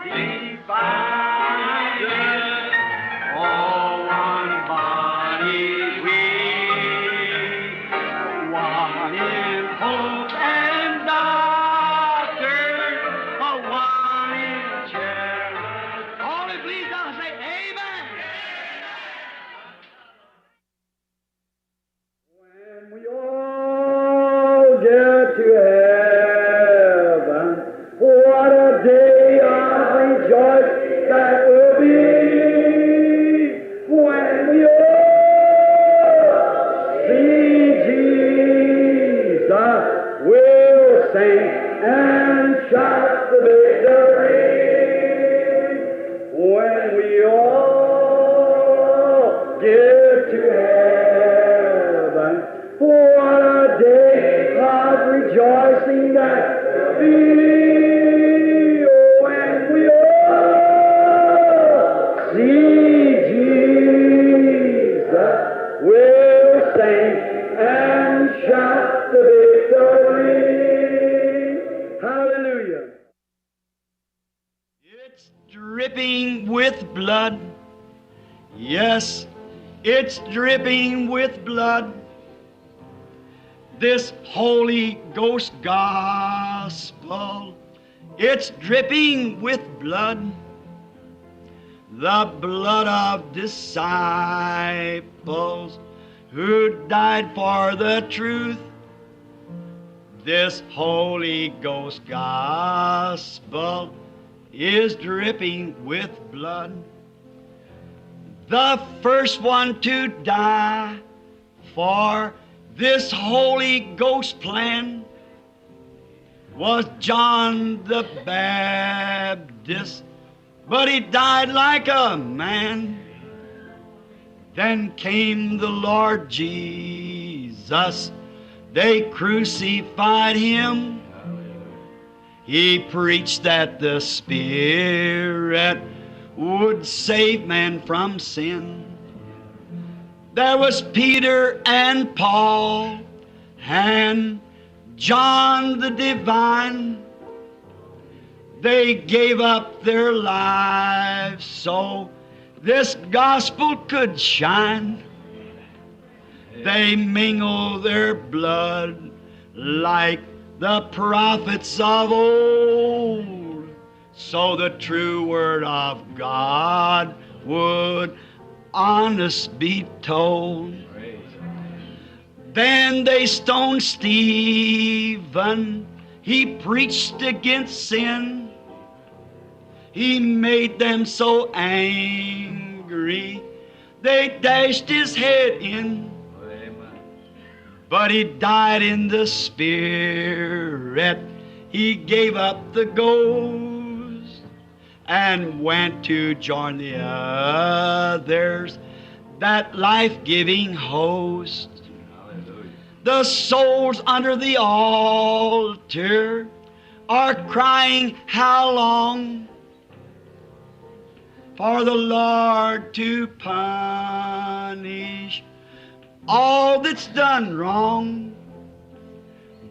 divided, all one body we, one in hope and doctrine, one in charity. All it please I'll say amen. When we all get to heaven, what a day of rejoicing that will be. When we all see Jesus, we'll sing and shout the victory. When we all get to heaven, what a day of rejoicing that will be. When we all see Jesus, we'll sing and shout the victory. Hallelujah. It's dripping with blood. Yes, it's dripping with blood. This Holy Ghost gospel, it's dripping with blood. The blood of disciples who died for the truth. This Holy Ghost gospel is dripping with blood. The first one to die for this Holy Ghost plan was John the Baptist, but he died like a man. Then came the Lord Jesus. They crucified him. He preached that the Spirit would save man from sin. There was Peter and Paul and John the Divine. They gave up their lives so this gospel could shine. They mingled their blood like the prophets of old, so the true word of God would honest be told. Then they stoned Stephen. He preached against sin. He made them so angry, they dashed his head in. But he died in the Spirit. He gave up the ghost and went to join the others, that life-giving host. The souls under the altar are crying, how long? For the Lord to punish all that's done wrong.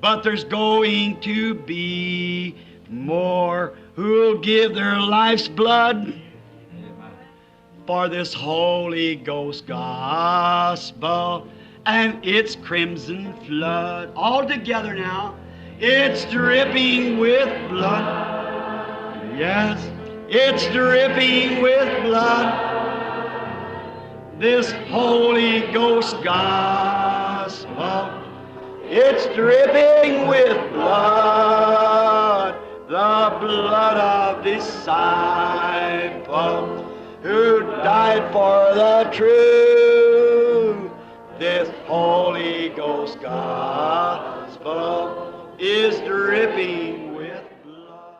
But there's going to be more who'll give their life's blood for this Holy Ghost gospel and its crimson flood. All together now, it's dripping with blood. Yes, it's dripping with blood. This Holy Ghost gospel, it's dripping with blood, the blood of disciples who died for the truth. This Holy Ghost gospel is dripping with blood.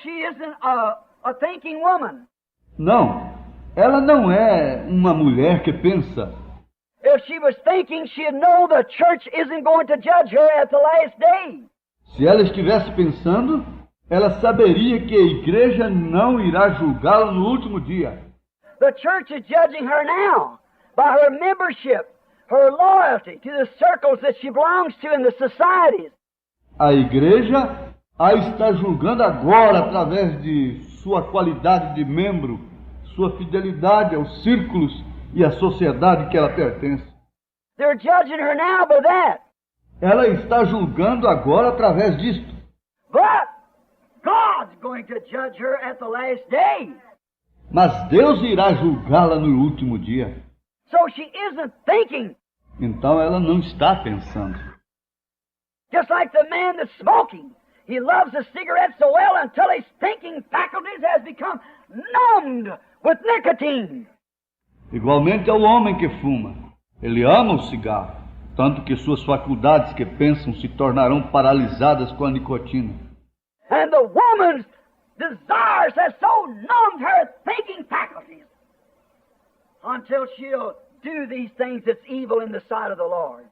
she isn't a thinking woman. Não, ela não é uma mulher que pensa. If she was thinking, she'd know the church isn't going to judge her at the last day. Se ela estivesse pensando, ela saberia que a igreja não irá julgá-la no último dia. The church is judging her now by her membership, her loyalty to the circles that she belongs to in the societies. A igreja a está julgando agora através de sua qualidade de membro, sua fidelidade aos círculos e à sociedade que ela pertence. They're judging her now by that. Ela está julgando agora através disto. But God's going to judge her at the last day. Mas Deus irá julgá-la no último dia. So she isn't thinking. Então ela não está pensando. Just like the man that's smoking. He loves a cigarette so well until his thinking faculties has become numbed with nicotine. Igualmente ao homem que fuma. Ele ama o cigarro, tanto que suas faculdades que pensam se tornarão paralisadas com a nicotina. And the woman's desires have so numbed her thinking faculties until she'll do these things that's evil in the sight of the Lord.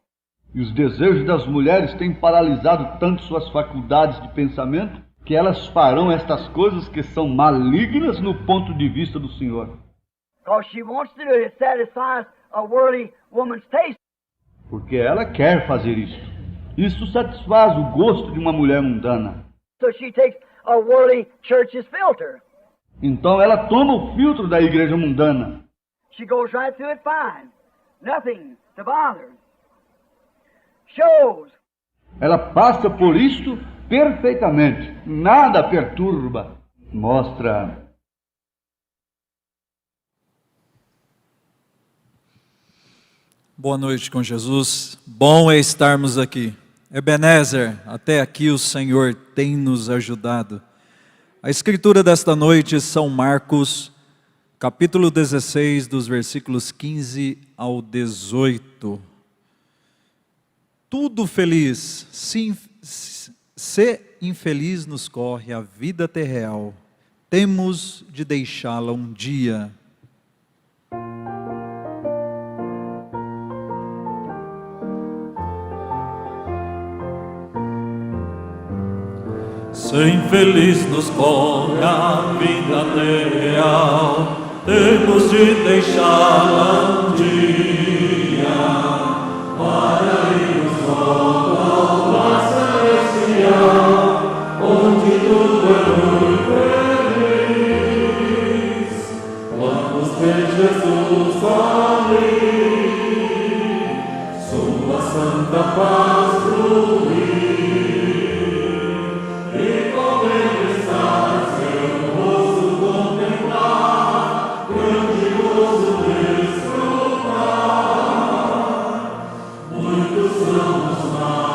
E os desejos das mulheres têm paralisado tanto suas faculdades de pensamento que elas farão estas coisas que são malignas no ponto de vista do Senhor. Because she wants to do it, it satisfies a worldly woman's taste. Porque ela quer fazer isto. Isso satisfaz o gosto de uma mulher mundana. So she takes a worldly church's filter. Então ela toma o filtro da igreja mundana. She goes right through it fine. Nothing to bother. Shows. Ela passa por isto perfeitamente. Nada perturba. Mostra. Boa noite com Jesus. Bom é estarmos aqui. Ebenezer, até aqui o Senhor tem nos ajudado. A escritura desta noite, São Marcos, capítulo 16, dos versículos 15 ao 18. Tudo feliz, se infeliz nos corre a vida terreal, temos de deixá-la um dia. Se infeliz nos corre a vida real, temos de deixá-la um dia, para irmos logo ao lar celestial, onde tudo é muito feliz. Vamos ver Jesus ali, sua santa paz fluir. Muitos são os males.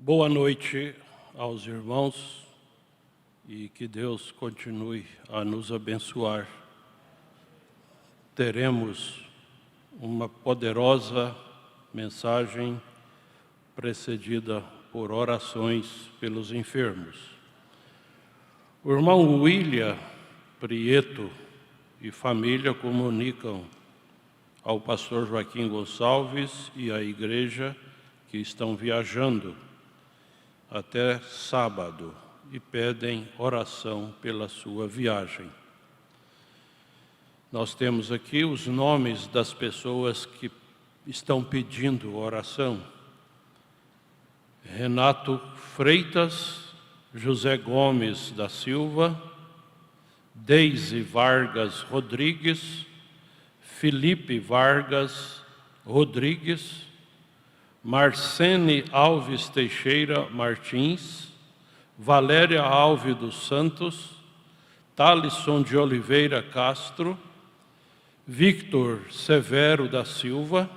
Boa noite aos irmãos e que Deus continue a nos abençoar. Teremos uma poderosa mensagem precedida por orações pelos enfermos. O irmão William Prieto e família comunicam ao pastor Joaquim Gonçalves e à igreja que estão viajando até sábado e pedem oração pela sua viagem. Nós temos aqui os nomes das pessoas que estão pedindo oração: Renato Freitas, José Gomes da Silva, Deise Vargas Rodrigues, Felipe Vargas Rodrigues, Marcene Alves Teixeira Martins, Valéria Alves dos Santos, Talisson de Oliveira Castro, Victor Severo da Silva,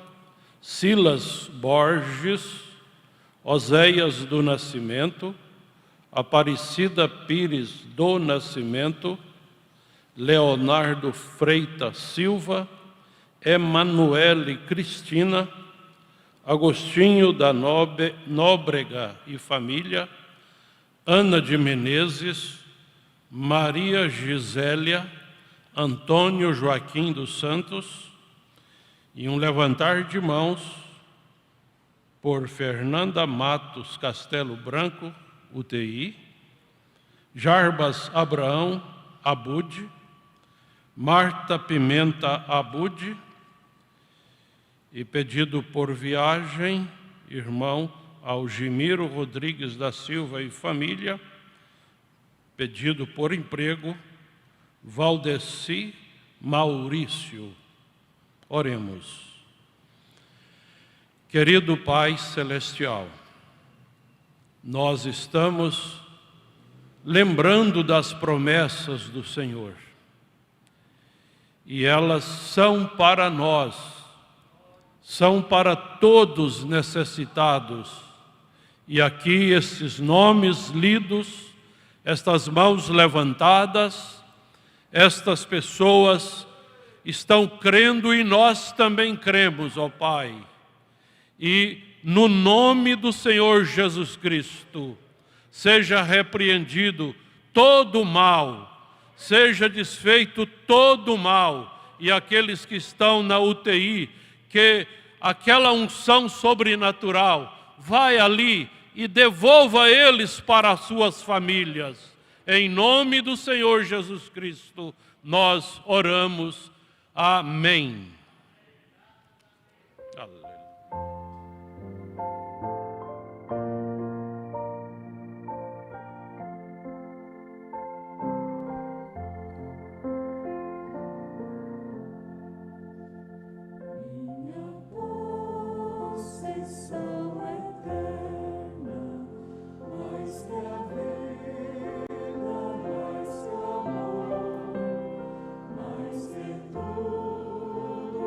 Silas Borges, Oséias do Nascimento, Aparecida Pires do Nascimento, Leonardo Freitas Silva, Emanuele Cristina, Agostinho da Nóbrega e família, Ana de Menezes, Maria Gisélia, Antônio Joaquim dos Santos, e um levantar de mãos por Fernanda Matos Castelo Branco, UTI, Jarbas Abraão Abude, Marta Pimenta Abude, e pedido por viagem, irmão Algimiro Rodrigues da Silva e família, pedido por emprego, Valdeci Maurício. Oremos. Querido Pai Celestial, nós estamos lembrando das promessas do Senhor, e elas são para nós, são para todos necessitados. E aqui esses nomes lidos, estas mãos levantadas, estas pessoas estão crendo e nós também cremos, ó Pai. E no nome do Senhor Jesus Cristo, seja repreendido todo o mal, seja desfeito todo o mal, e aqueles que estão na UTI, que aquela unção sobrenatural vai ali e devolva eles para as suas famílias. Em nome do Senhor Jesus Cristo, nós oramos. Amém. Aleluia. Mais que tudo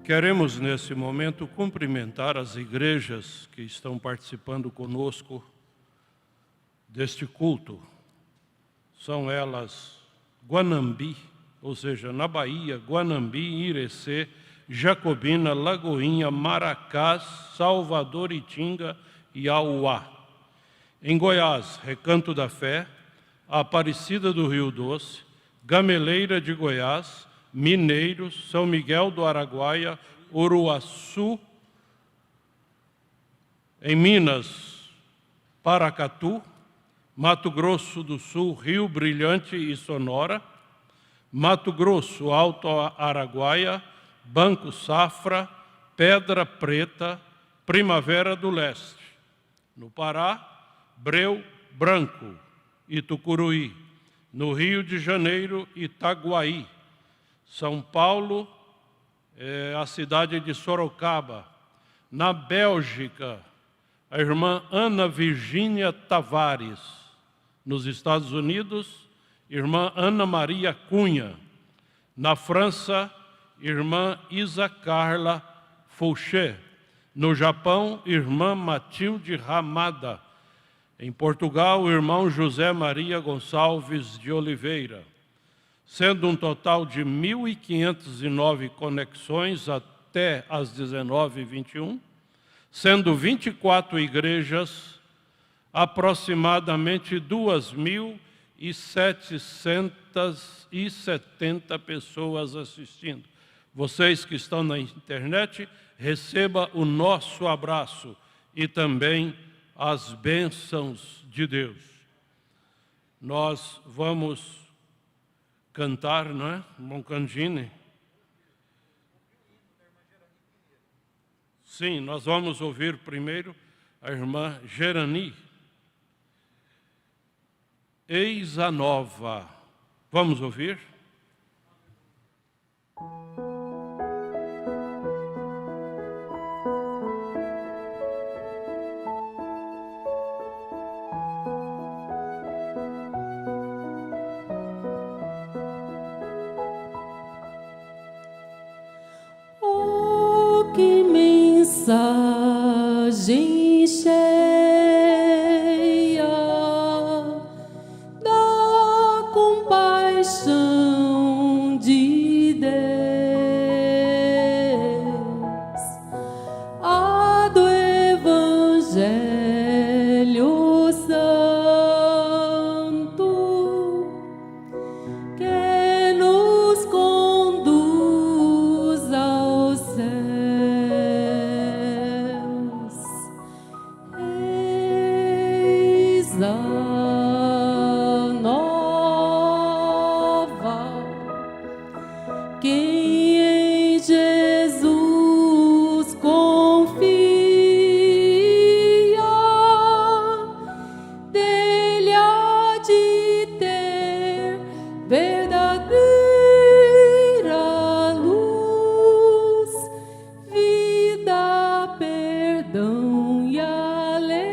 Queremos, nesse momento, cumprimentar as igrejas que estão participando conosco deste culto. São elas Guanambi, ou seja, na Bahia, Guanambi, Irecê, Jacobina, Lagoinha, Maracás, Salvador, Itinga e Auá. Em Goiás, Recanto da Fé, Aparecida do Rio Doce, Gameleira de Goiás, Mineiros, São Miguel do Araguaia, Uruaçu. Em Minas, Paracatu, Mato Grosso do Sul, Rio Brilhante e Sonora, Mato Grosso, Alto Araguaia, Banco Safra, Pedra Preta, Primavera do Leste. No Pará, Breu Branco e Tucuruí. No Rio de Janeiro, Itaguaí. São Paulo, a cidade de Sorocaba. Na Bélgica, a irmã Ana Virgínia Tavares. Nos Estados Unidos, irmã Ana Maria Cunha. Na França, irmã Isa Carla Fouché. No Japão, irmã Matilde Ramada. Em Portugal, o irmão José Maria Gonçalves de Oliveira. Sendo um total de 1.509 conexões até às 19h21, sendo 24 igrejas, aproximadamente 2.770 pessoas assistindo. Vocês que estão na internet, receba o nosso abraço e também as bênçãos de Deus. Nós vamos cantar, não é? Moncandine. Sim, nós vamos ouvir primeiro a irmã Gerani. Eis a nova. Vamos ouvir? Que mensagem cheia da compaixão de Deus, a do Evangelho Santo, que nos conduz ao céu. Eis a nova, quem em Jesus confia, dele há de ter verdadeira luz, vida, perdão e alegria.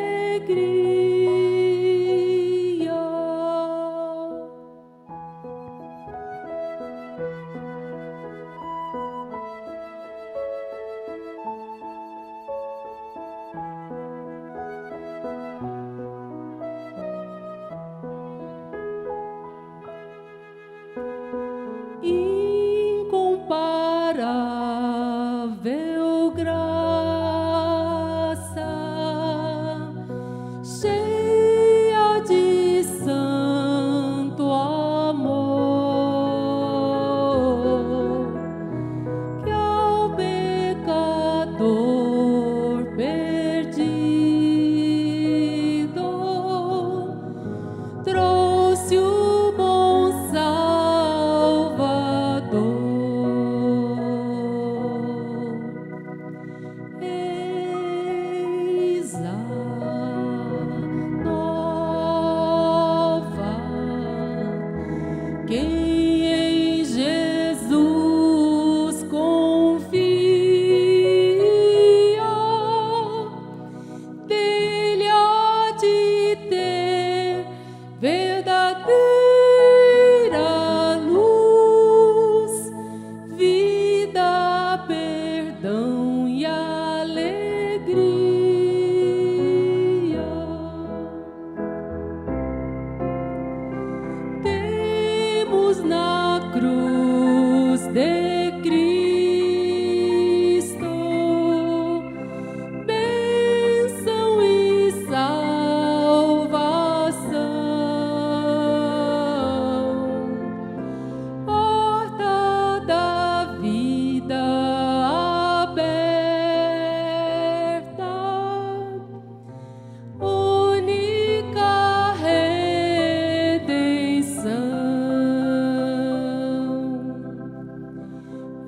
na cruz de Cristo, bênção e salvação, porta da vida aberta, única redenção.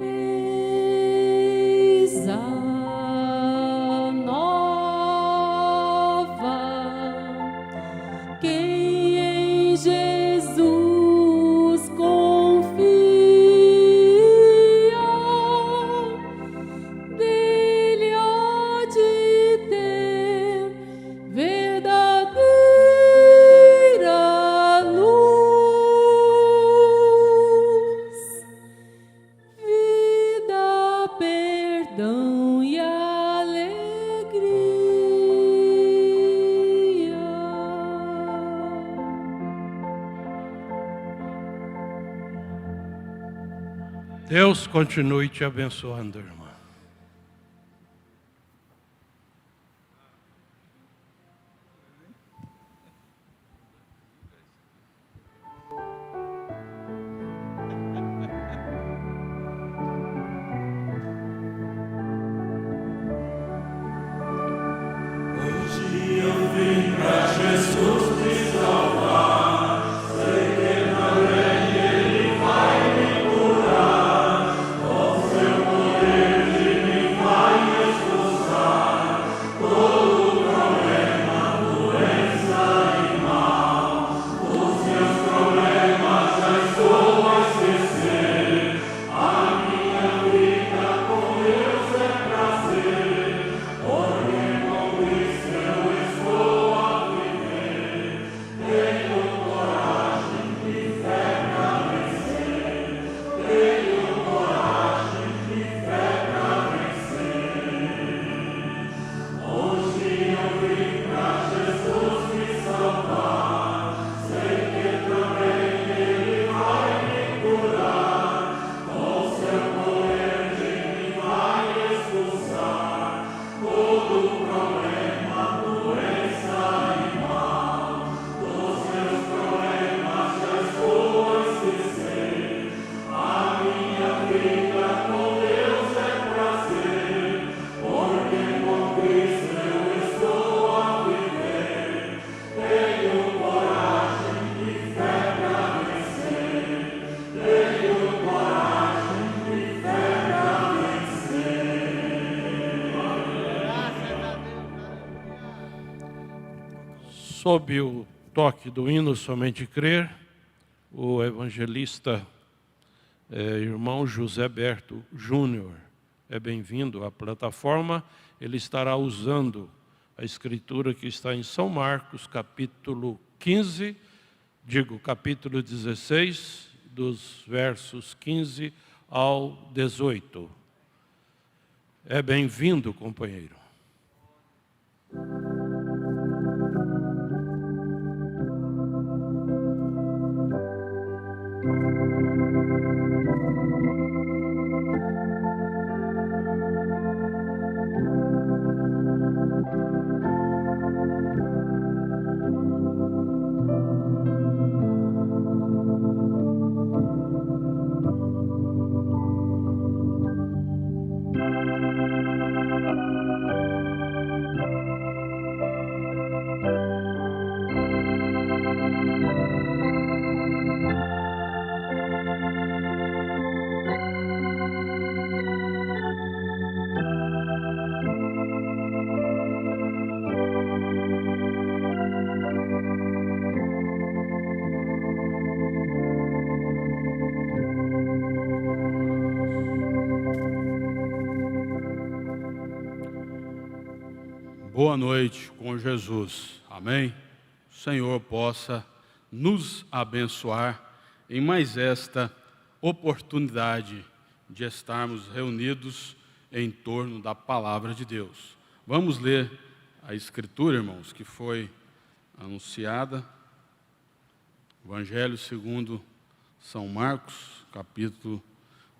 Eis a nova, quem em Jesus confia, dele há de ter verdadeira luz, vida, perdão e alegria. Deus continue te abençoando, irmã. Hoje eu vim pra Jesus me salvar, sei que também Ele vai me curar, com seu poder de mim vai expulsar todo problema, doença e mal. Os meus problemas já estou a esquecer, a minha vida com Deus é prazer, porque com Cristo eu estou a viver. Tenho coragem e fé pra vencer. Tenho coragem e fé pra vencer. Hoje eu vim pra Jesus me salvar. Sei que também Ele vai me curar. Com seu poder de mim vai expulsar todo problema, doença e mal. Dos meus problemas já estou a esquecer. A minha vida com Deus é prazer, porque com Cristo eu estou a viver. Tenho coragem e fé pra vencer. Tenho coragem e fé pra vencer. Sob o toque do hino Somente Crer, o evangelista irmão José Berto Júnior é bem-vindo à plataforma. Ele estará usando a escritura que está em São Marcos, capítulo 16, dos versos 15 ao 18. É bem-vindo, companheiro. Boa noite com Jesus, amém? O Senhor possa nos abençoar em mais esta oportunidade de estarmos reunidos em torno da Palavra de Deus. Vamos ler a Escritura, irmãos, que foi anunciada, Evangelho segundo São Marcos, capítulo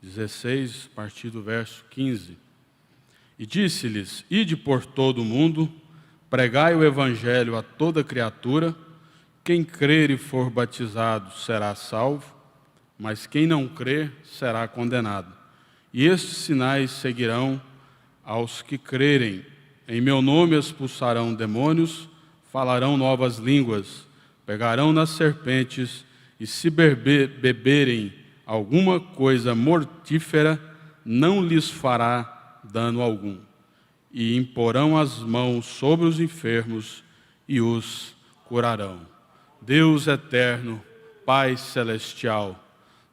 16, a partir do verso 15. E disse-lhes: ide por todo o mundo, pregai o evangelho a toda criatura, quem crer e for batizado será salvo, mas quem não crer será condenado. E estes sinais seguirão aos que crerem. Em meu nome expulsarão demônios, falarão novas línguas, pegarão nas serpentes, e se beberem alguma coisa mortífera, não lhes fará dano algum. E imporão as mãos sobre os enfermos e os curarão. Deus eterno, Pai celestial,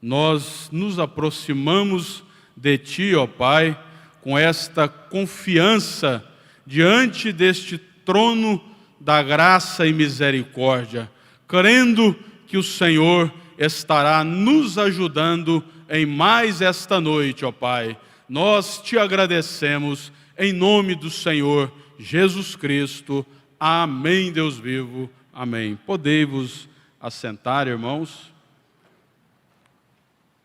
nós nos aproximamos de Ti, ó Pai, com esta confiança diante deste trono da graça e misericórdia, crendo que o Senhor estará nos ajudando em mais esta noite, ó Pai. Nós Te agradecemos em nome do Senhor Jesus Cristo. Amém, Deus vivo. Amém. Podei-vos assentar, irmãos.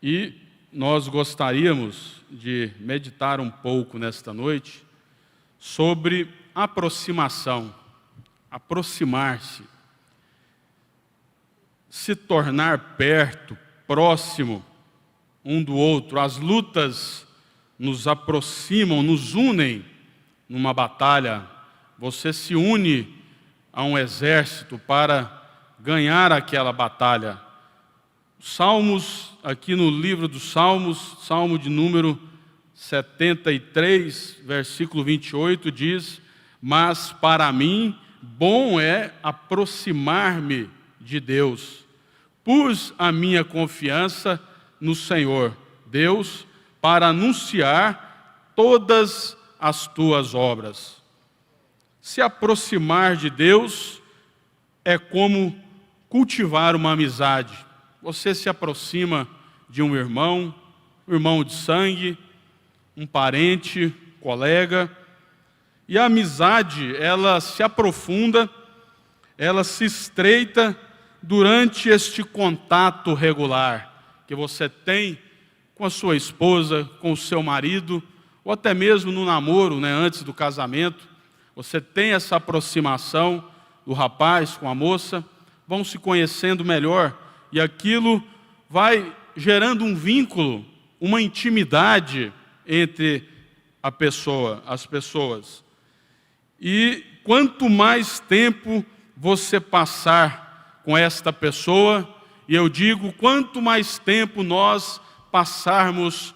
E nós gostaríamos de meditar um pouco nesta noite sobre aproximação, aproximar-se, se tornar perto, próximo um do outro. As lutas nos aproximam, nos unem numa batalha. Você se une a um exército para ganhar aquela batalha. Salmos, aqui no livro dos Salmos, Salmo de número 73, versículo 28, diz: mas para mim bom é aproximar-me de Deus. Pus a minha confiança no Senhor, Deus, para anunciar todas as tuas obras. Se aproximar de Deus é como cultivar uma amizade. Você se aproxima de um irmão de sangue, um parente, colega, e a amizade, ela se aprofunda, ela se estreita durante este contato regular que você tem com a sua esposa, com o seu marido, ou até mesmo no namoro, antes do casamento. Você tem essa aproximação do rapaz com a moça, vão se conhecendo melhor, e aquilo vai gerando um vínculo, uma intimidade entre as pessoas. E quanto mais tempo você passar com esta pessoa, e eu digo, quanto mais tempo nós passarmos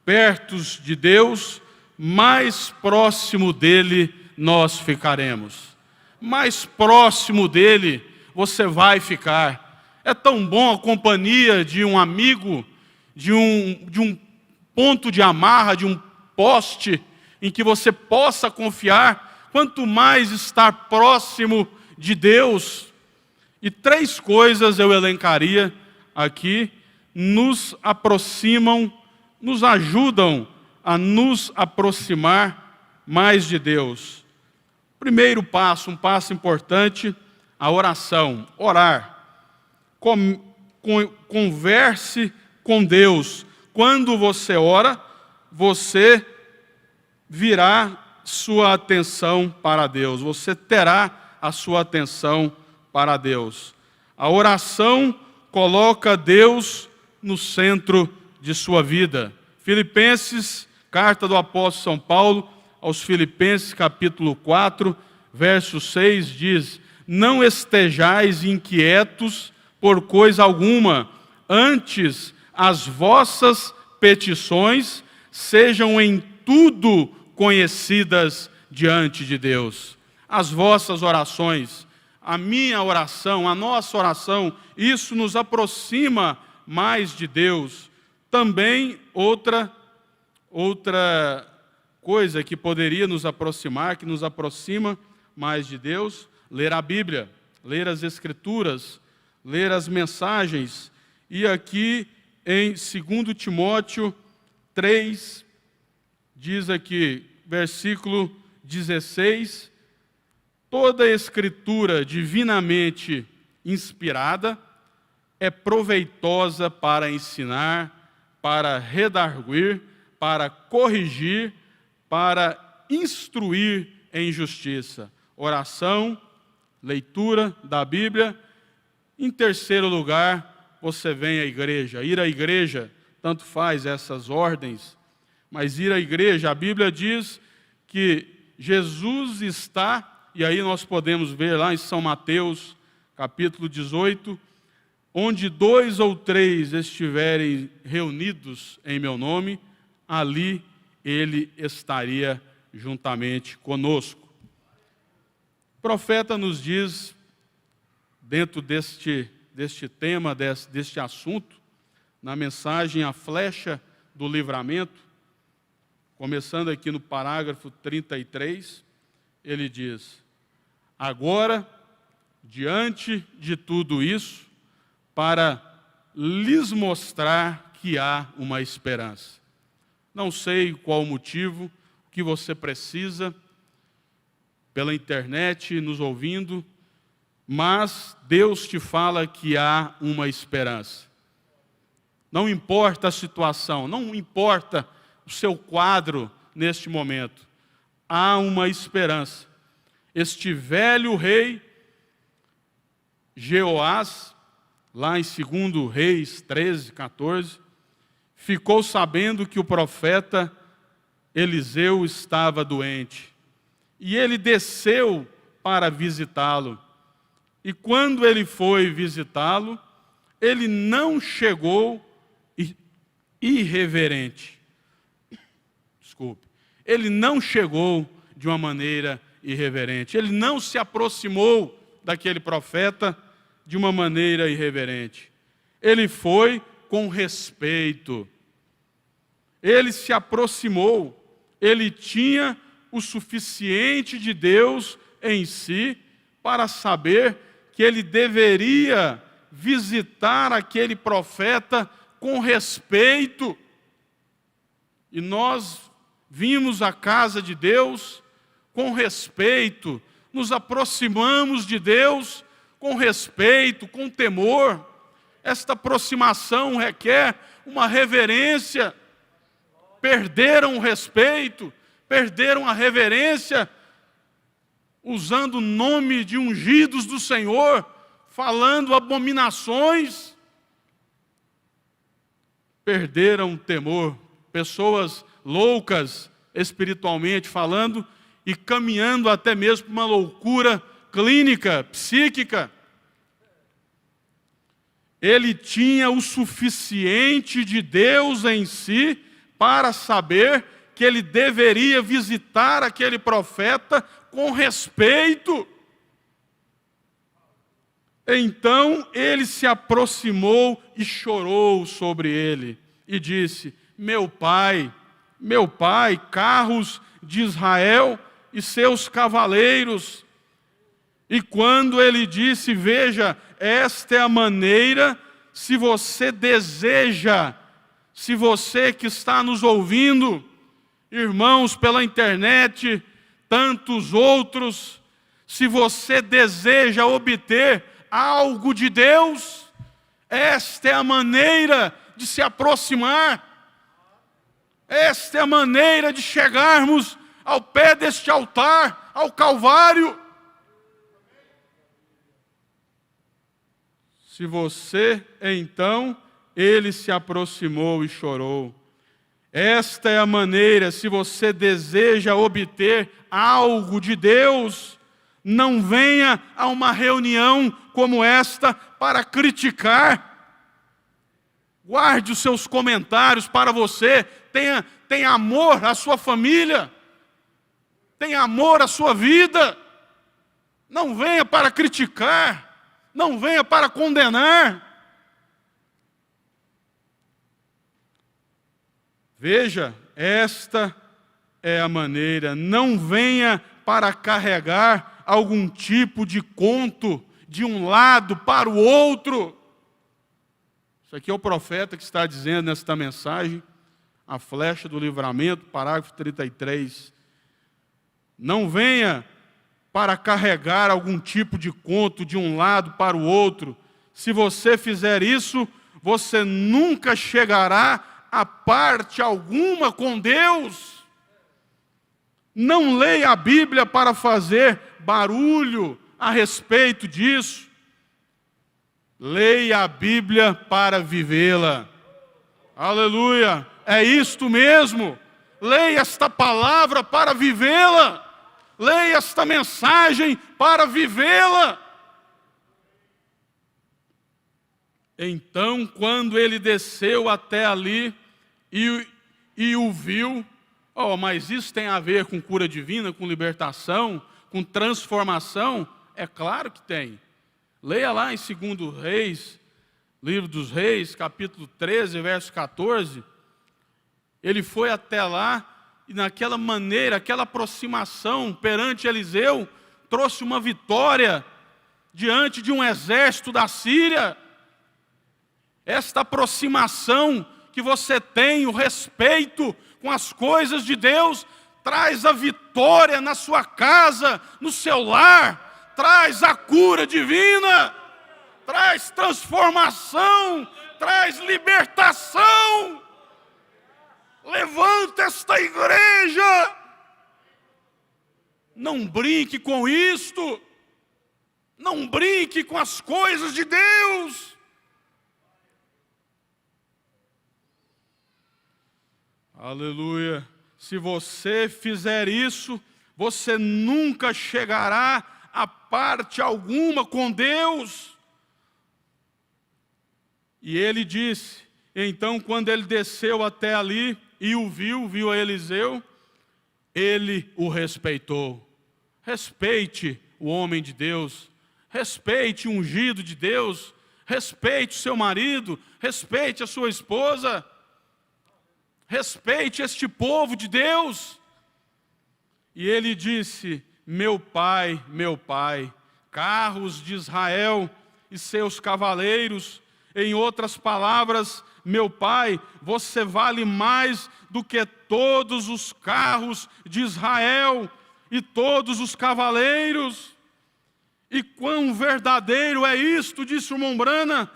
perto de Deus, mais próximo dele nós ficaremos. Mais próximo dele você vai ficar. É tão bom a companhia de um amigo, de um ponto de amarra, de um poste em que você possa confiar. Quanto mais estar próximo de Deus. E 3 coisas eu elencaria aqui, nos aproximam, nos ajudam a nos aproximar mais de Deus. Primeiro passo, um passo importante, a oração. Orar. Converse com Deus. Quando você ora, você virá sua atenção para Deus. Você terá a sua atenção para Deus. A oração coloca Deus no centro de sua vida. Filipenses, carta do apóstolo São Paulo aos Filipenses, capítulo 4, verso 6, diz: não estejais inquietos por coisa alguma, antes as vossas petições sejam em tudo conhecidas diante de Deus. As vossas orações, a minha oração, a nossa oração, isso nos aproxima mais de Deus. Também outra coisa que poderia nos aproximar, que nos aproxima mais de Deus, ler a Bíblia, ler as Escrituras, ler as mensagens. E aqui em 2 Timóteo 3, diz aqui, versículo 16, toda a Escritura divinamente inspirada é proveitosa para ensinar, para redarguir, para corrigir, para instruir em justiça. Oração, leitura da Bíblia. Em terceiro lugar, você vem à igreja. Ir à igreja, tanto faz essas ordens, mas ir à igreja, a Bíblia diz que Jesus está, e aí nós podemos ver lá em São Mateus, capítulo 18, onde 2 ou 3 estiverem reunidos em meu nome, ali Ele estaria juntamente conosco. O profeta nos diz, dentro deste tema, deste assunto, na mensagem A Flecha do Livramento, começando aqui no parágrafo 33, ele diz: agora, diante de tudo isso, para lhes mostrar que há uma esperança. Não sei qual o motivo que você precisa, pela internet, nos ouvindo, mas Deus te fala que há uma esperança. Não importa a situação, não importa o seu quadro neste momento, há uma esperança. Este velho rei, Jeoás, lá em 2 Reis 13, 14, ficou sabendo que o profeta Eliseu estava doente. E ele desceu para visitá-lo. E quando ele foi visitá-lo, ele não chegou irreverente. Desculpe. Ele não chegou de uma maneira irreverente. Ele não se aproximou daquele profeta de uma maneira irreverente. Ele foi com respeito. Ele se aproximou. Ele tinha o suficiente de Deus em si para saber que ele deveria visitar aquele profeta com respeito. E nós vimos a casa de Deus com respeito, nos aproximamos de Deus com respeito, com temor. Esta aproximação requer uma reverência. Perderam o respeito, perderam a reverência, usando o nome de ungidos do Senhor, falando abominações. Perderam o temor. Pessoas loucas espiritualmente falando e caminhando até mesmo para uma loucura clínica, psíquica. Ele tinha o suficiente de Deus em si para saber que ele deveria visitar aquele profeta com respeito. Então ele se aproximou e chorou sobre ele e disse: meu pai, carros de Israel e seus cavaleiros. E quando ele disse: veja, esta é a maneira, se você deseja, se você que está nos ouvindo, irmãos pela internet, tantos outros, se você deseja obter algo de Deus, esta é a maneira de se aproximar, esta é a maneira de chegarmos ao pé deste altar, ao Calvário. Se você, então, ele se aproximou e chorou. Esta é a maneira, se você deseja obter algo de Deus, não venha a uma reunião como esta para criticar. Guarde os seus comentários para você. Tenha amor à sua família. Tenha amor à sua vida. Não venha para criticar. Não venha para condenar. Veja, esta é a maneira. Não venha para carregar algum tipo de conto de um lado para o outro. Isso aqui é o profeta que está dizendo nesta mensagem, A Flecha do Livramento, parágrafo 33. Não venha para carregar algum tipo de conto de um lado para o outro, Se você fizer isso, você nunca chegará a parte alguma com Deus. Não leia a Bíblia para fazer barulho a respeito disso. Leia a Bíblia para vivê-la. Aleluia! É isto mesmo. Leia esta palavra para vivê-la. Leia esta mensagem para vivê-la. Então, quando ele desceu até ali e o viu, mas isso tem a ver com cura divina, com libertação, com transformação? É claro que tem. Leia lá em 2 Reis, livro dos Reis, capítulo 13, verso 14. Ele foi até lá e naquela maneira, aquela aproximação perante Eliseu, trouxe uma vitória diante de um exército da Síria. Esta aproximação que você tem, o respeito com as coisas de Deus, traz a vitória na sua casa, no seu lar, traz a cura divina, traz transformação, traz libertação. Levanta esta igreja. Não brinque com isto. Não brinque com as coisas de Deus. Aleluia. Se você fizer isso, você nunca chegará a parte alguma com Deus. E ele disse, então quando ele desceu até ali e o viu a Eliseu, ele o respeitou. Respeite o homem de Deus, respeite o ungido de Deus, respeite o seu marido, respeite a sua esposa. Respeite este povo de Deus. E ele disse, meu pai, carros de Israel e seus cavaleiros. Em outras palavras, meu pai, você vale mais do que todos os carros de Israel e todos os cavaleiros. E quão verdadeiro é isto, disse o irmão Branham.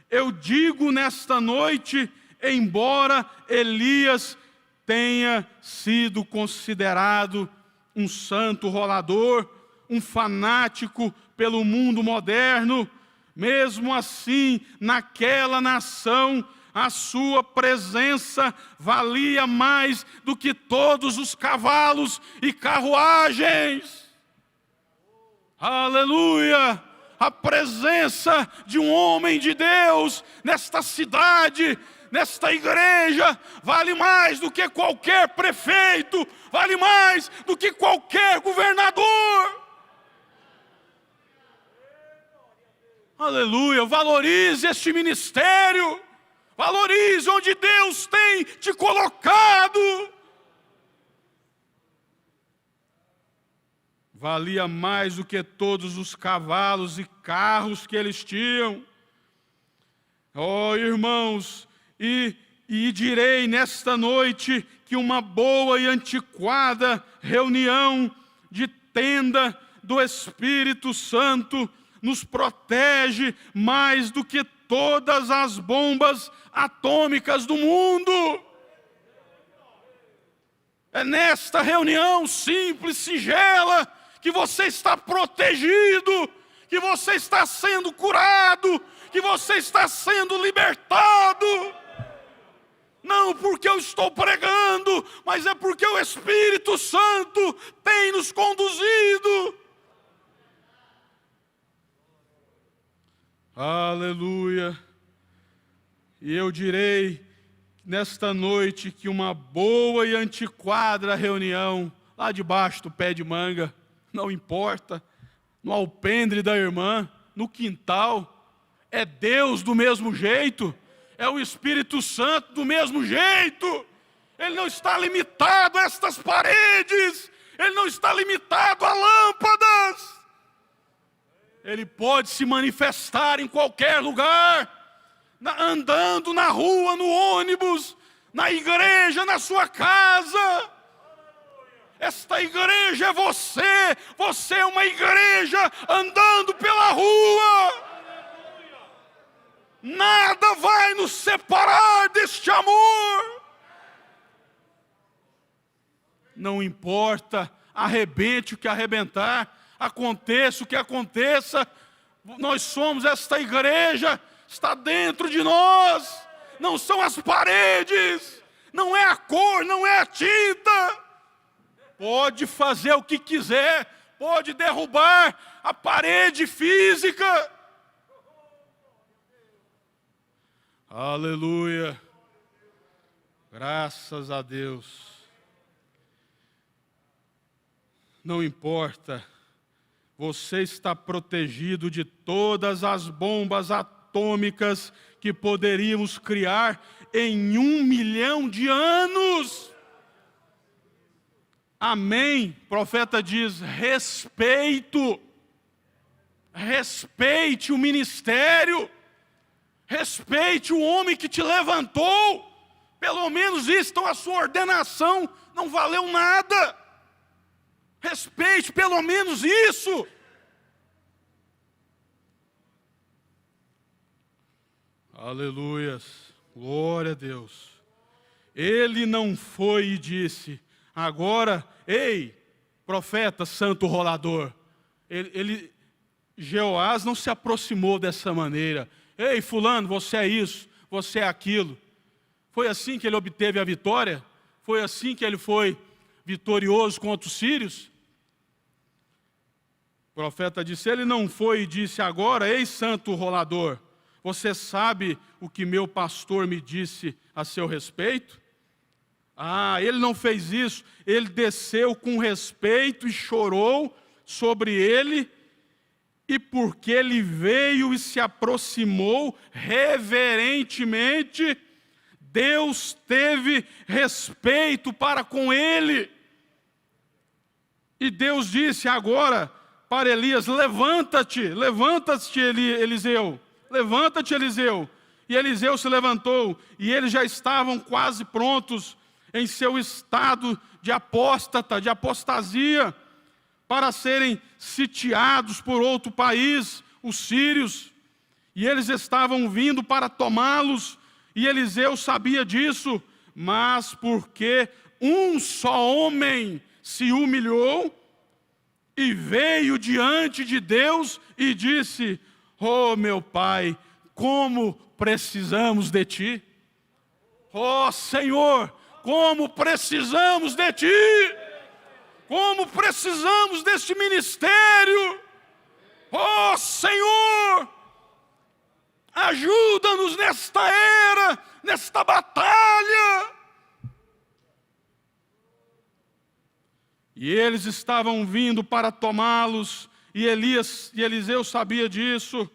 Eu digo nesta noite, embora Elias tenha sido considerado um santo rolador, um fanático pelo mundo moderno, mesmo assim, naquela nação, a sua presença valia mais do que todos os cavalos e carruagens. Aleluia! A presença de um homem de Deus nesta cidade, nesta igreja, vale mais do que qualquer prefeito, vale mais do que qualquer governador. Aleluia, valorize este ministério, valorize onde Deus tem te colocado. Valia mais do que todos os cavalos e carros que eles tinham. Irmãos, e direi nesta noite que uma boa e antiquada reunião de tenda do Espírito Santo nos protege mais do que todas as bombas atômicas do mundo. É nesta reunião simples, singela, que você está protegido, que você está sendo curado, que você está sendo libertado. Não porque eu estou pregando, mas é porque o Espírito Santo tem nos conduzido. Aleluia. E eu direi nesta noite que uma boa e antiquada reunião, lá debaixo do pé de manga, não importa, no alpendre da irmã, no quintal, é Deus do mesmo jeito, é o Espírito Santo do mesmo jeito. Ele não está limitado a estas paredes, ele não está limitado a lâmpadas. Ele pode se manifestar em qualquer lugar, andando na rua, no ônibus, na igreja, na sua casa. Esta igreja é você, você é uma igreja andando pela rua. Nada vai nos separar deste amor. Não importa, arrebente o que arrebentar, aconteça o que aconteça, nós somos esta igreja, está dentro de nós, não são as paredes, não é a cor, não é a tinta. Pode fazer o que quiser, pode derrubar a parede física. Aleluia. Graças a Deus. Não importa, você está protegido de todas as bombas atômicas que poderíamos criar em 1 milhão de anos. Amém? O profeta diz: respeito. Respeite o ministério. Respeite o homem que te levantou. Pelo menos isso, então a sua ordenação não valeu nada. Respeite pelo menos isso. Aleluias, glória a Deus. Ele não foi e disse: agora, ei, profeta santo rolador. Jeoás não se aproximou dessa maneira. Ei, fulano, você é isso, você é aquilo. Foi assim que ele obteve a vitória? Foi assim que ele foi vitorioso contra os sírios? O profeta disse: ele não foi e disse agora: ei, santo rolador, você sabe o que meu pastor me disse a seu respeito? Ah, ele não fez isso, ele desceu com respeito e chorou sobre ele, e porque ele veio e se aproximou reverentemente, Deus teve respeito para com ele. E Deus disse agora para Elias: levanta-te, levanta-te, Eliseu, levanta-te, Eliseu. E Eliseu se levantou, e eles já estavam quase prontos em seu estado de apóstata, de apostasia, para serem sitiados por outro país, os sírios. E eles estavam vindo para tomá-los, e Eliseu sabia disso, mas porque um só homem se humilhou e veio diante de Deus e disse: oh, meu pai, como precisamos de ti. Oh, Senhor, como precisamos de ti. Como precisamos deste ministério. Oh, Senhor, ajuda-nos nesta era, nesta batalha. E eles estavam vindo para tomá-los, e Eliseu sabia disso.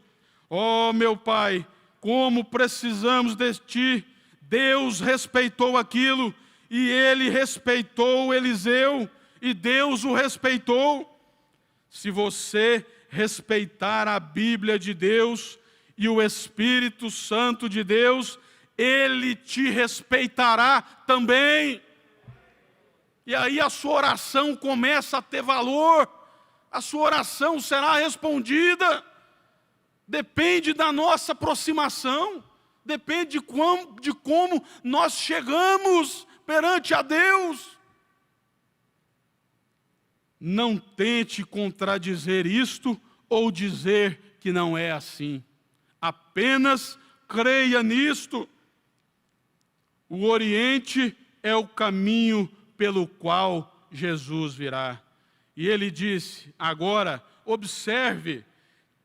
Oh, meu pai, como precisamos de ti. Deus respeitou aquilo, e ele respeitou Eliseu, e Deus o respeitou. Se você respeitar a Bíblia de Deus e o Espírito Santo de Deus, ele te respeitará também. E aí a sua oração começa a ter valor, a sua oração será respondida. Depende da nossa aproximação, depende de como nós chegamos perante a Deus. Não tente contradizer isto ou dizer que não é assim. Apenas creia nisto. O Oriente é o caminho pelo qual Jesus virá. E ele disse: agora, observe,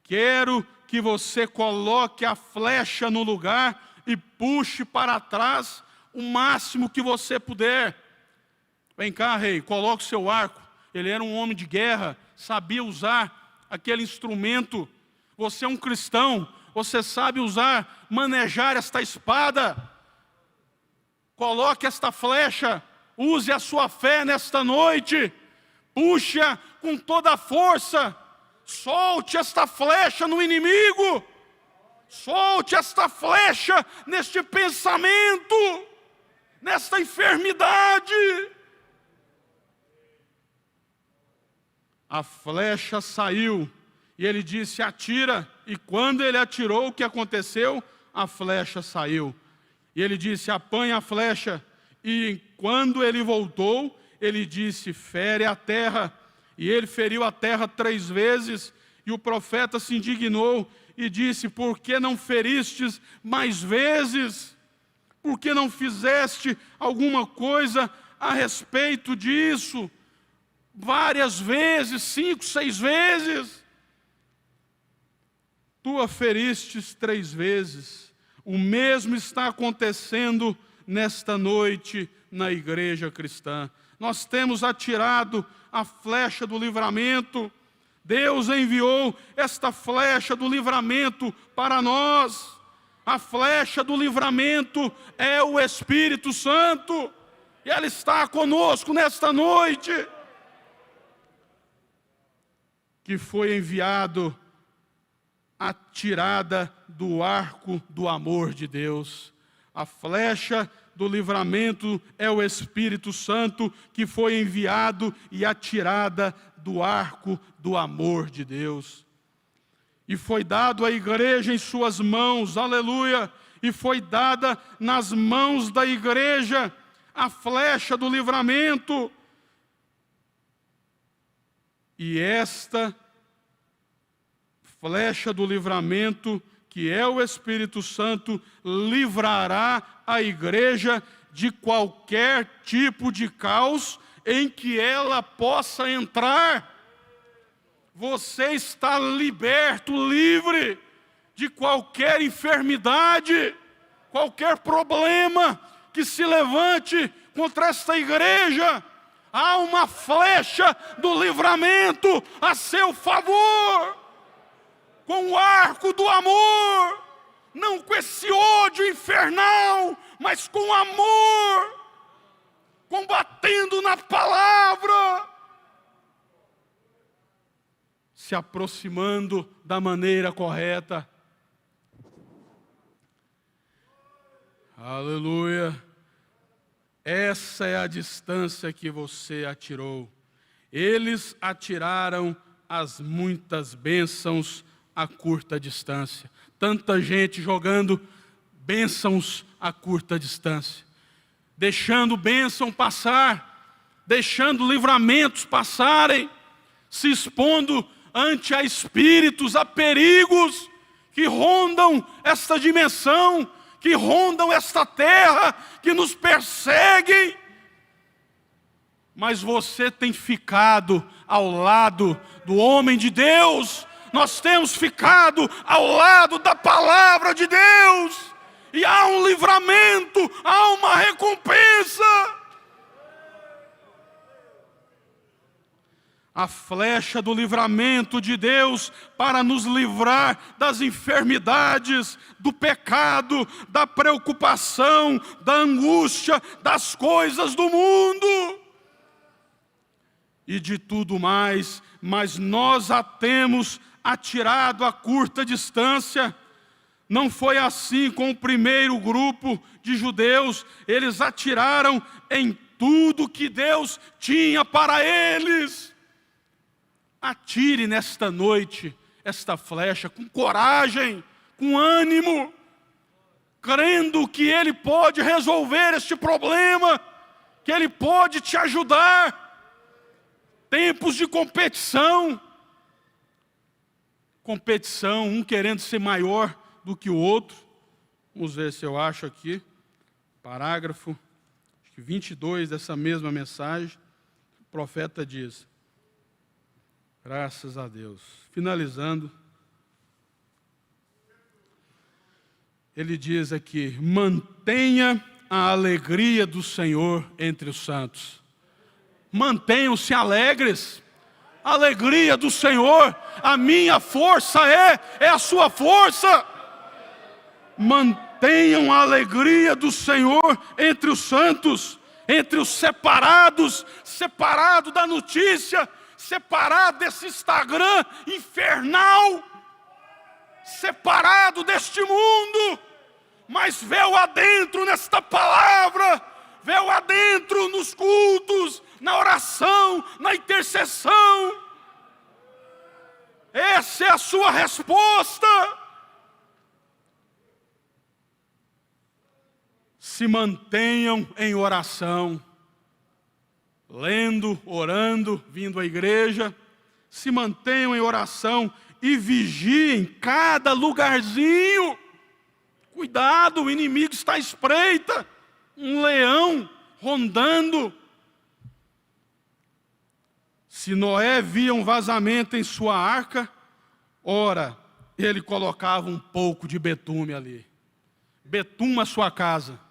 quero que você coloque a flecha no lugar e puxe para trás o máximo que você puder. Vem cá, rei, coloque o seu arco. Ele era um homem de guerra, sabia usar aquele instrumento. Você é um cristão, você sabe usar, manejar esta espada. Coloque esta flecha, use a sua fé nesta noite. Puxa com toda a força. Solte esta flecha no inimigo. Solte esta flecha neste pensamento, nesta enfermidade. A flecha saiu e ele disse: atira. E quando ele atirou, o que aconteceu? a flecha saiu. E ele disse: apanha a flecha. E quando ele voltou, ele disse: fere a terra. E ele feriu a terra 3 vezes. E o profeta se indignou e disse: por que não feristes mais vezes? Por que não fizeste alguma coisa a respeito disso? Várias vezes, 5, 6 vezes. Tu a feristes 3 vezes. O mesmo está acontecendo nesta noite na igreja cristã. Nós temos atirado a flecha do livramento. Deus enviou esta flecha do livramento para nós. A flecha do livramento é o Espírito Santo. E Ele está conosco nesta noite. Que foi enviado a tirada do arco do amor de Deus. A flecha do livramento é o Espírito Santo que foi enviado e atirada do arco do amor de Deus. E foi dado à igreja em suas mãos, aleluia, e foi dada nas mãos da igreja a flecha do livramento. E esta flecha do livramento, que é o Espírito Santo, livrará a igreja de qualquer tipo de caos em que ela possa entrar. Você está liberto, livre de qualquer enfermidade, qualquer problema que se levante contra esta igreja. Há uma flecha do livramento a seu favor, com o arco do amor, não com esse ódio infernal, mas com amor, combatendo na palavra, se aproximando da maneira correta. Aleluia. Essa é a distância que você atirou. Eles atiraram as muitas bênçãos a curta distância. Tanta gente jogando bênçãos a curta distância, deixando bênção passar, deixando livramentos passarem, se expondo ante a espíritos, a perigos que rondam esta dimensão, que rondam esta terra, que nos perseguem. Mas você tem ficado ao lado do homem de Deus. Nós temos ficado ao lado da palavra de Deus. E há um livramento, há uma recompensa. A flecha do livramento de Deus para nos livrar das enfermidades, do pecado, da preocupação, da angústia, das coisas do mundo e de tudo mais, mas nós a temos atirado a curta distância. Não foi assim com o primeiro grupo de judeus. Eles atiraram em tudo que Deus tinha para eles. Atire nesta noite esta flecha com coragem, com ânimo, crendo que Ele pode resolver este problema, que Ele pode te ajudar. Tempos de competição, um querendo ser maior do que o outro. Vamos ver se eu acho aqui, parágrafo 22 dessa mesma mensagem. O profeta diz, graças a Deus, finalizando, ele diz aqui: mantenha a alegria do Senhor entre os santos. Mantenham-se alegres. A alegria do Senhor, a minha força é a sua força. Mantenham a alegria do Senhor entre os santos, entre os separados, separado da notícia, separado desse Instagram infernal, separado deste mundo, mas véu adentro nesta palavra, véu adentro nos cultos, na oração, na intercessão. Essa é a sua resposta. se mantenham em oração, lendo, orando, vindo à igreja, se mantenham em oração e vigiem cada lugarzinho. Cuidado, o inimigo está à espreita, um leão rondando. Se Noé via um vazamento em sua arca, ora, ele colocava um pouco de betume ali. Betuma a sua casa.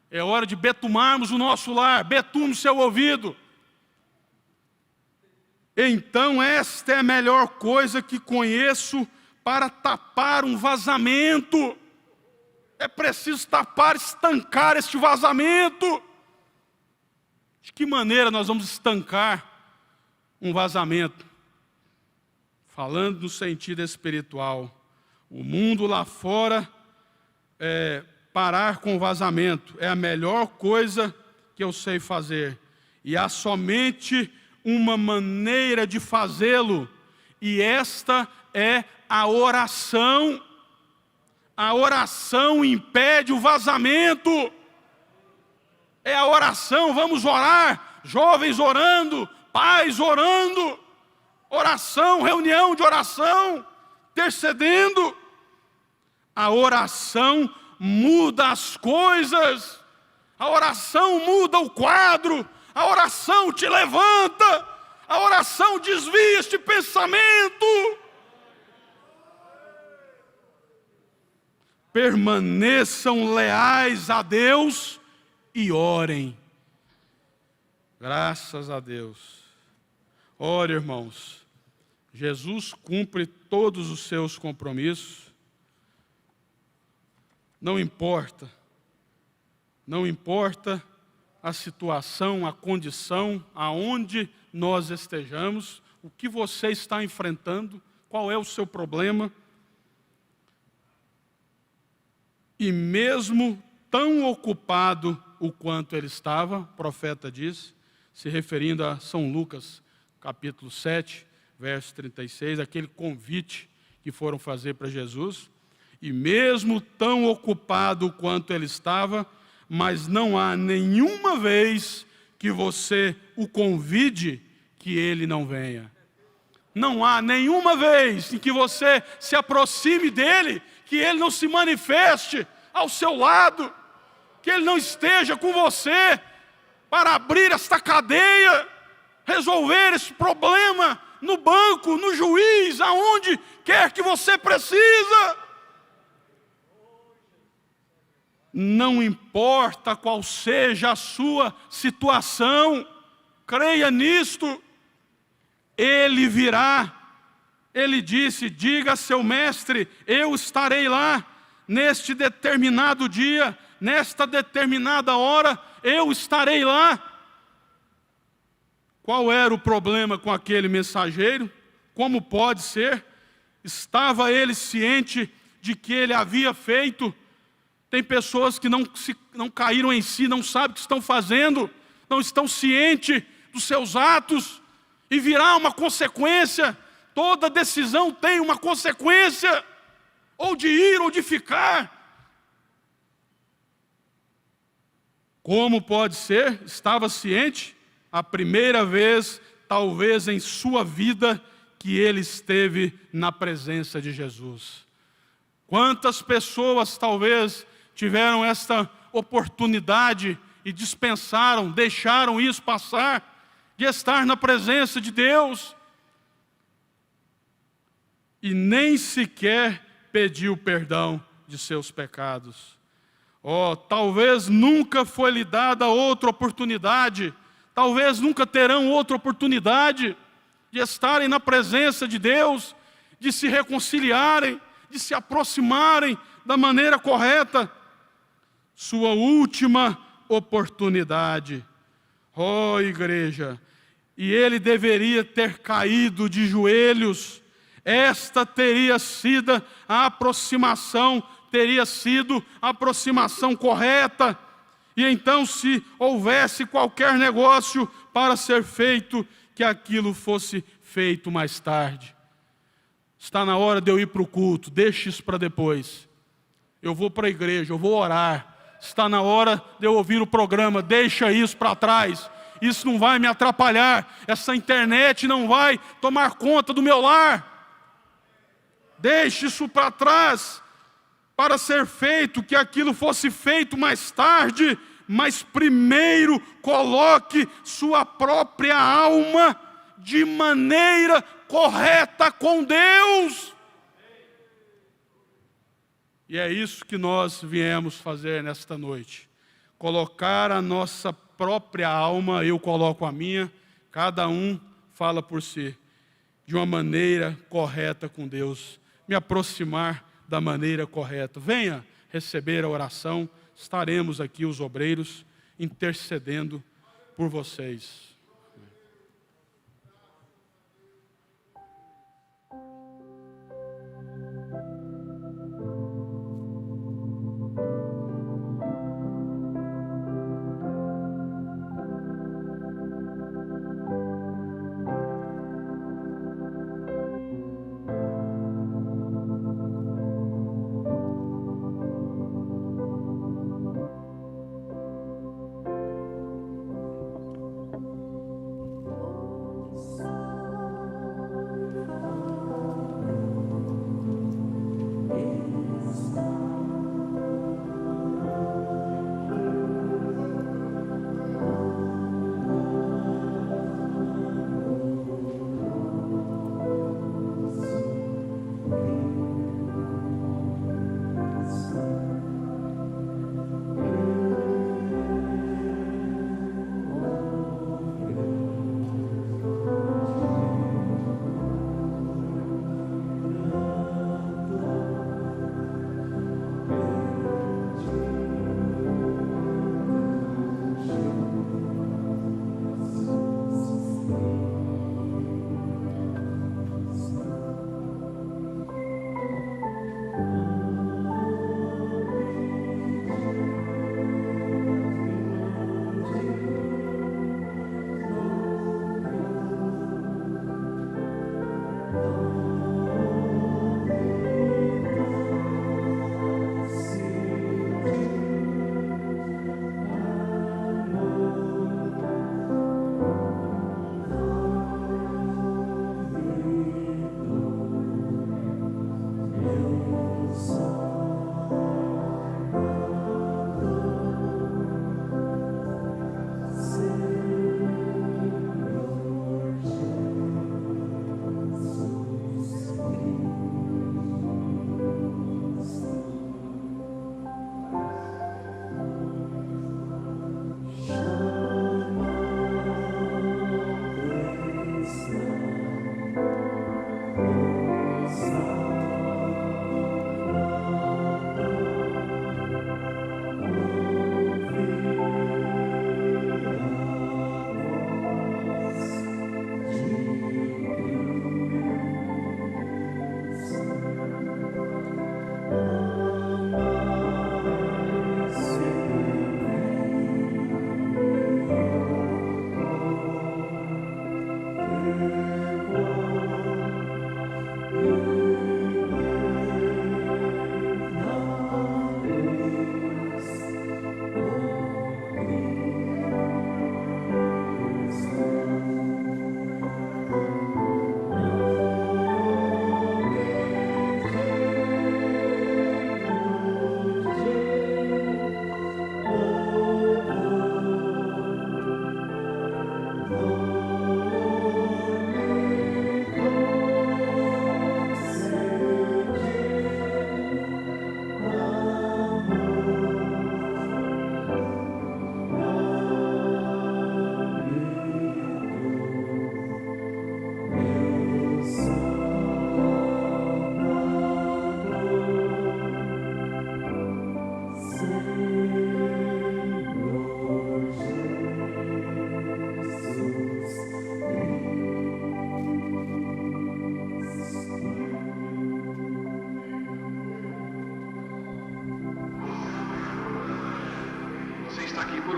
É hora de betumarmos o nosso lar. Betume o seu ouvido. Então esta é a melhor coisa que conheço para tapar um vazamento. É preciso tapar, estancar este vazamento. De que maneira nós vamos estancar um vazamento? Falando no sentido espiritual. O mundo lá fora, parar com o vazamento é a melhor coisa que eu sei fazer. E há somente uma maneira de fazê-lo, e esta é a oração. A oração impede o vazamento. É a oração, vamos orar, jovens orando, pais orando, oração, reunião de oração, intercedendo. A oração muda as coisas, a oração muda o quadro, a oração te levanta, a oração desvia este pensamento. Permaneçam leais a Deus e orem. Graças a Deus. Ore, irmãos. Jesus cumpre todos os seus compromissos. Não importa a situação, a condição, aonde nós estejamos, o que você está enfrentando, qual é o seu problema. E mesmo tão ocupado o quanto ele estava, o profeta diz, se referindo a São Lucas, capítulo 7, verso 36, aquele convite que foram fazer para Jesus, e mesmo tão ocupado quanto ele estava, mas não há nenhuma vez que você o convide que ele não venha. Não há nenhuma vez em que você se aproxime dele, que ele não se manifeste ao seu lado, que ele não esteja com você para abrir esta cadeia, resolver esse problema no banco, no juiz, aonde quer que você precisa. Não importa qual seja a sua situação, creia nisto, ele virá. Ele disse, diga a seu mestre, eu estarei lá, neste determinado dia, nesta determinada hora, eu estarei lá. Qual era o problema com aquele mensageiro? Como pode ser? Estava ele ciente de que ele havia feito? Tem pessoas que não caíram em si, não sabem o que estão fazendo, não estão cientes dos seus atos, e virá uma consequência. Toda decisão tem uma consequência, ou de ir ou de ficar. Como pode ser? Estava ciente, a primeira vez, talvez em sua vida, que ele esteve na presença de Jesus. Quantas pessoas talvez tiveram esta oportunidade e dispensaram, deixaram isso passar, de estar na presença de Deus, e nem sequer pediu perdão de seus pecados. Talvez nunca foi lhe dada outra oportunidade, talvez nunca terão outra oportunidade de estarem na presença de Deus, de se reconciliarem, de se aproximarem da maneira correta. Sua última oportunidade. Igreja, e ele deveria ter caído de joelhos. Esta teria sido a aproximação correta. E então, se houvesse qualquer negócio para ser feito, que aquilo fosse feito mais tarde. Está na hora de eu ir para o culto, deixe isso para depois. Eu vou para a igreja, eu vou orar. está na hora de eu ouvir o programa. Deixa isso para trás. Isso não vai me atrapalhar. Essa internet não vai tomar conta do meu lar. Deixe isso para trás para ser feito, que aquilo fosse feito mais tarde. Mas primeiro coloque sua própria alma de maneira correta com Deus. E é isso que nós viemos fazer nesta noite. Colocar a nossa própria alma, eu coloco a minha, cada um fala por si, de uma maneira correta com Deus. Me aproximar da maneira correta. Venha receber a oração. Estaremos aqui, os obreiros, intercedendo por vocês.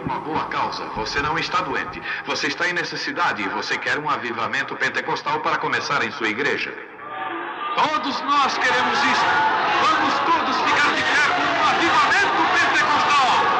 uma boa causa. Você não está doente. Você está em necessidade e você quer um avivamento pentecostal para começar em sua igreja. Todos nós queremos isso. Vamos todos ficar de pé por um avivamento pentecostal.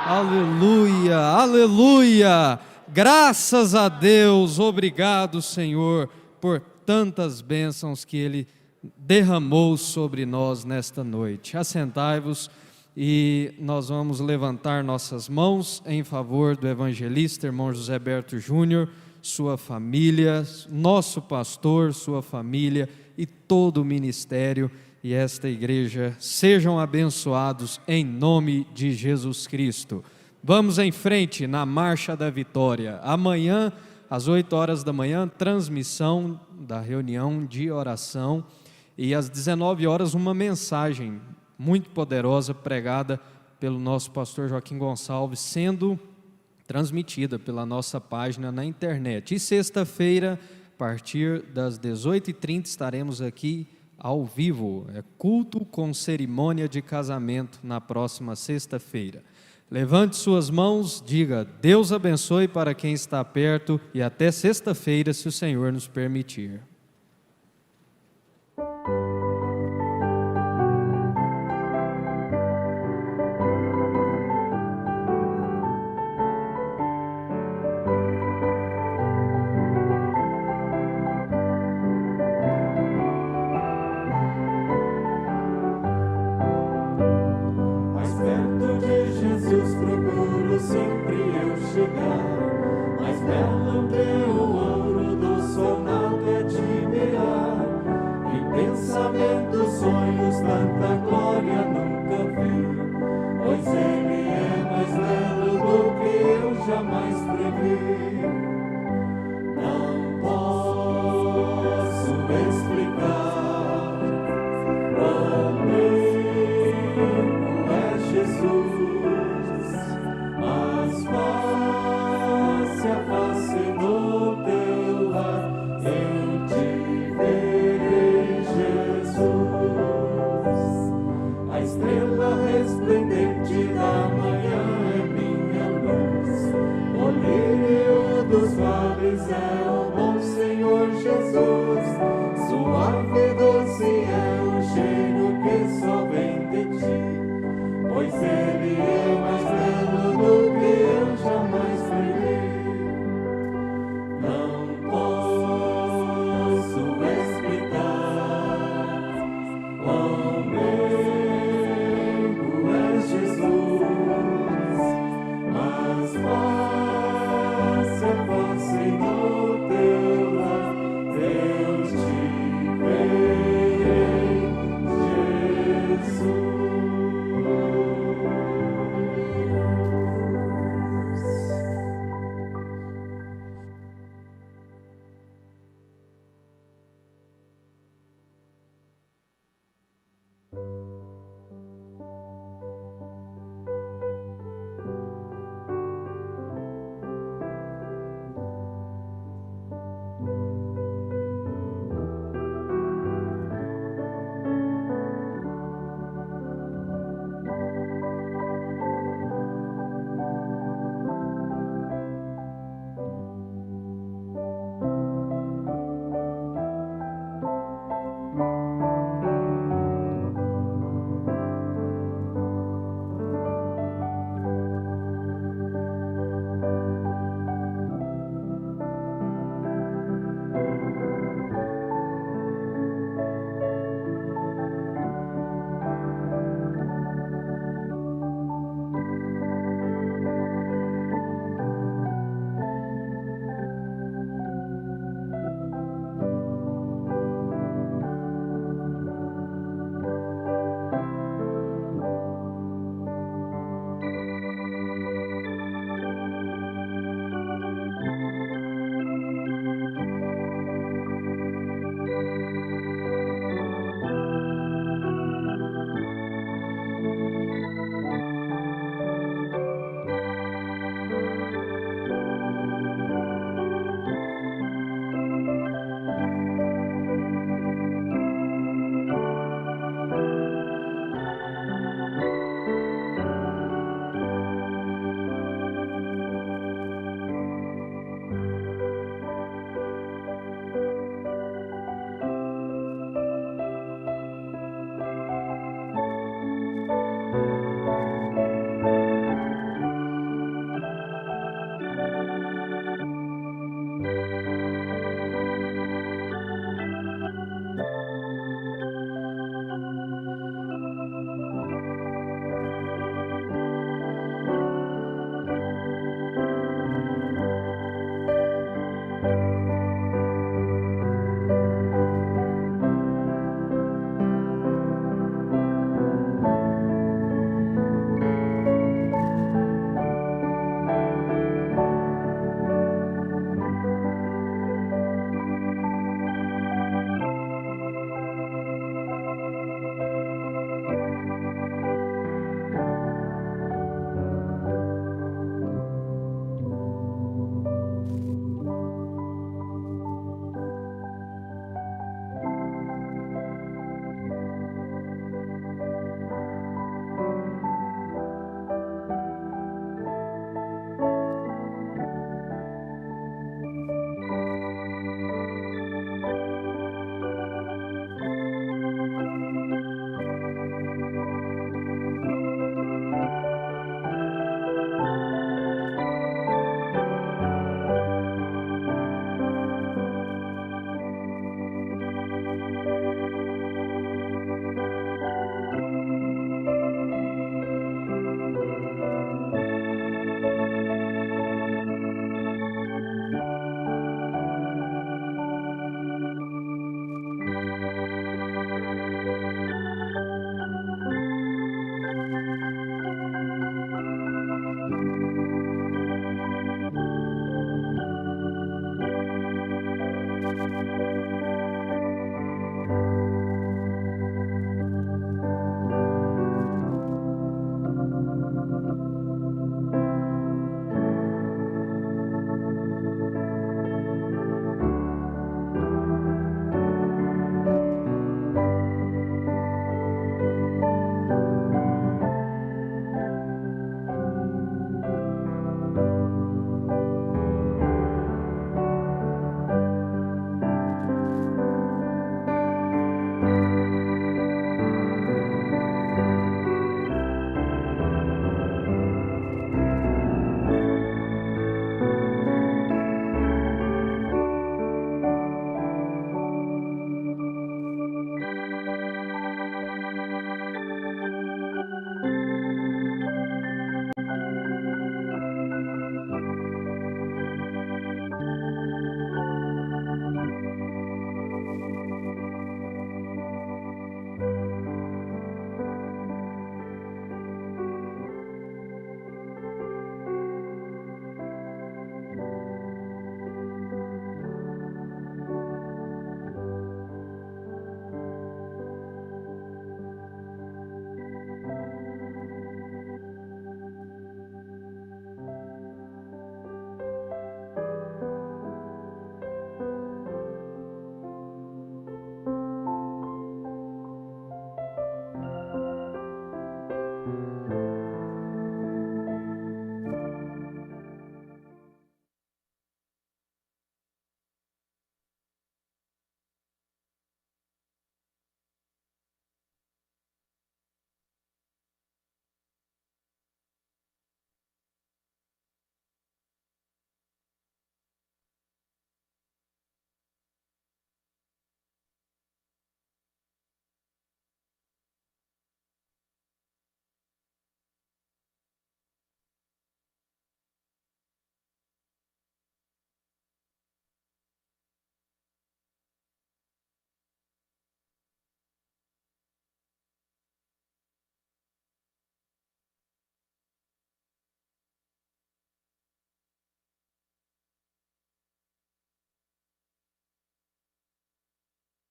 Aleluia, aleluia. Graças a Deus, obrigado, Senhor, por tantas bênçãos que Ele derramou sobre nós nesta noite. Assentai-vos e nós vamos levantar nossas mãos em favor do evangelista, irmão José Berto Júnior, sua família, nosso pastor, sua família e todo o ministério e esta igreja. Sejam abençoados em nome de Jesus Cristo. Vamos em frente na Marcha da Vitória. Amanhã, às 8 horas da manhã, transmissão da reunião de oração. E às 19 horas, uma mensagem muito poderosa pregada pelo nosso pastor Joaquim Gonçalves, sendo transmitida pela nossa página na internet. E sexta-feira, a partir das 18h30, estaremos aqui ao vivo. É culto com cerimônia de casamento na próxima sexta-feira. Levante suas mãos, diga: Deus abençoe para quem está perto e até sexta-feira, se o Senhor nos permitir. Mais perto de Jesus procuro sempre eu chegar, mais belo que o ouro do sol nada é admirar. Em pensamentos, sonhos, tanta glória nunca vi, pois Ele é mais belo do que eu jamais previ. Não posso explicar quão belo é Jesus, mas face a face no teu lar eu te verei, Jesus. A estrela resplendente da manhã é minha luz, o lírio dos vales é o bom Senhor Jesus. Suave e doce é o cheiro que só vem de ti, pois